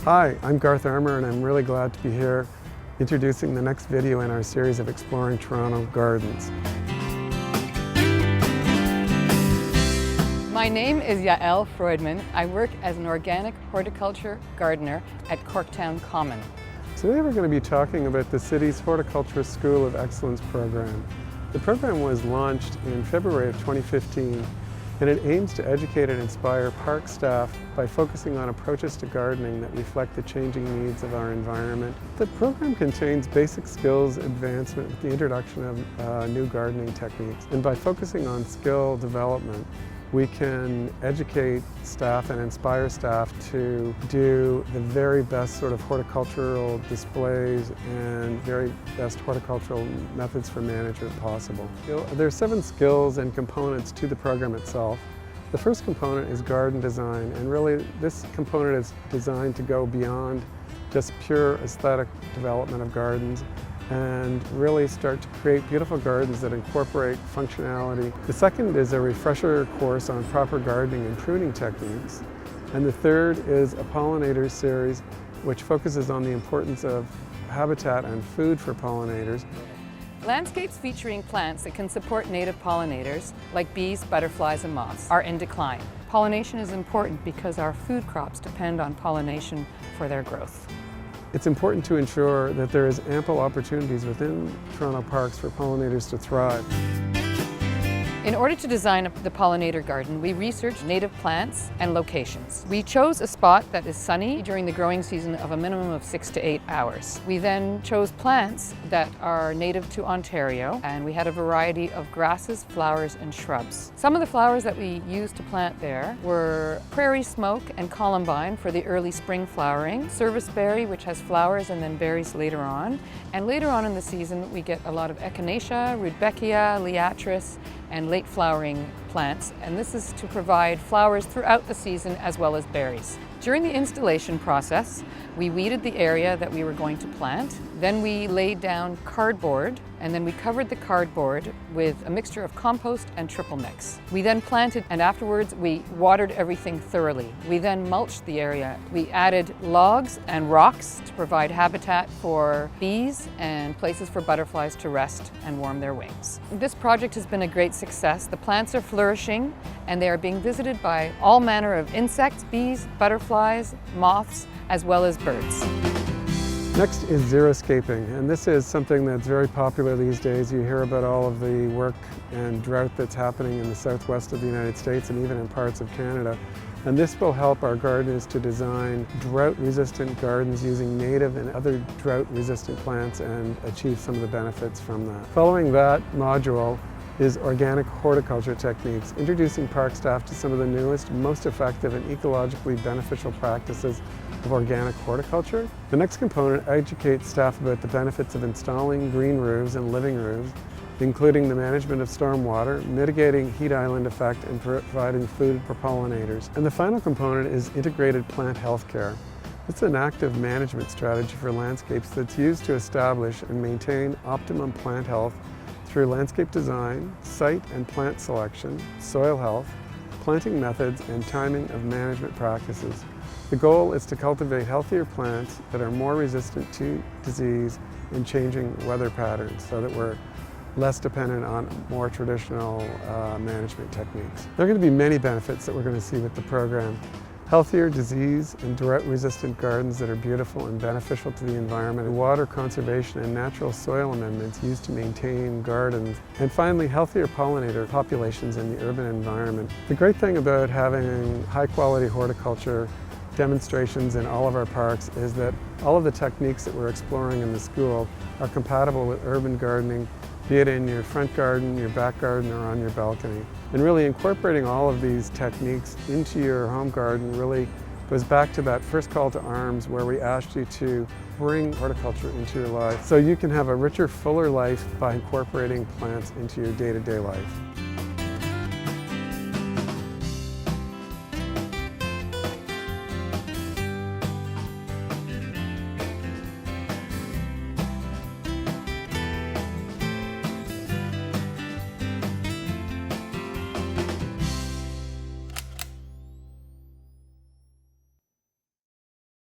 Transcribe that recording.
Hi, I'm Garth Armour and I'm really glad to be here introducing the next video in our series of Exploring Toronto Gardens. My name is Yael Freudman. I work as an organic horticulture gardener at Corktown Common. Today we're going to be talking about the city's Horticulture School of Excellence program. The program was launched in February of 2015 and it aims to educate and inspire park staff by focusing on approaches to gardening that reflect the changing needs of our environment. The program contains basic skills advancement with the introduction of new gardening techniques. And by focusing on skill development, we can educate staff and inspire staff to do the very best sort of horticultural displays and very best horticultural methods for management possible. There are 7 skills and components to the program itself. The first component is garden design, and really this component is designed to go beyond just pure aesthetic development of gardens and really start to create beautiful gardens that incorporate functionality. The second is a refresher course on proper gardening and pruning techniques. And the third is a pollinator series which focuses on the importance of habitat and food for pollinators. Landscapes featuring plants that can support native pollinators, like bees, butterflies, and moths, are in decline. Pollination is important because our food crops depend on pollination for their growth. It's important to ensure that there is ample opportunities within Toronto parks for pollinators to thrive. In order to design the pollinator garden, we researched native plants and locations. We chose a spot that is sunny during the growing season of a minimum of 6 to 8 hours. We then chose plants that are native to Ontario, and we had a variety of grasses, flowers, and shrubs. Some of the flowers that we used to plant there were prairie smoke and columbine for the early spring flowering, serviceberry, which has flowers and then berries later on, and later on in the season we get a lot of echinacea, rudbeckia, liatris, and late flowering plants, and this is to provide flowers throughout the season as well as berries. During the installation process, we weeded the area that we were going to plant. Then we laid down cardboard, and then we covered the cardboard with a mixture of compost and triple mix. We then planted, and afterwards we watered everything thoroughly. We then mulched the area. We added logs and rocks to provide habitat for bees and places for butterflies to rest and warm their wings. This project has been a great success. The plants are flourishing and they are being visited by all manner of insects, bees, butterflies, moths, as well as birds. Next is xeriscaping, and this is something that's very popular these days. You hear about all of the work and drought that's happening in the southwest of the United States and even in parts of Canada. And this will help our gardeners to design drought-resistant gardens using native and other drought-resistant plants and achieve some of the benefits from that. Following that module is organic horticulture techniques, introducing park staff to some of the newest, most effective and ecologically beneficial practices of organic horticulture. The next component educates staff about the benefits of installing green roofs and living roofs, including the management of stormwater, mitigating heat island effect, and providing food for pollinators. And the final component is integrated plant health care. It's an active management strategy for landscapes that's used to establish and maintain optimum plant health through landscape design, site and plant selection, soil health, planting methods, and timing of management practices. The goal is to cultivate healthier plants that are more resistant to disease and changing weather patterns so that we're less dependent on more traditional management techniques. There are going to be many benefits that we're going to see with the program. Healthier, disease and drought-resistant gardens that are beautiful and beneficial to the environment, water conservation and natural soil amendments used to maintain gardens, and finally healthier pollinator populations in the urban environment. The great thing about having high-quality horticulture demonstrations in all of our parks is that all of the techniques that we're exploring in the school are compatible with urban gardening, be it in your front garden, your back garden, or on your balcony. And really incorporating all of these techniques into your home garden really goes back to that first call to arms where we asked you to bring horticulture into your life so you can have a richer, fuller life by incorporating plants into your day-to-day life.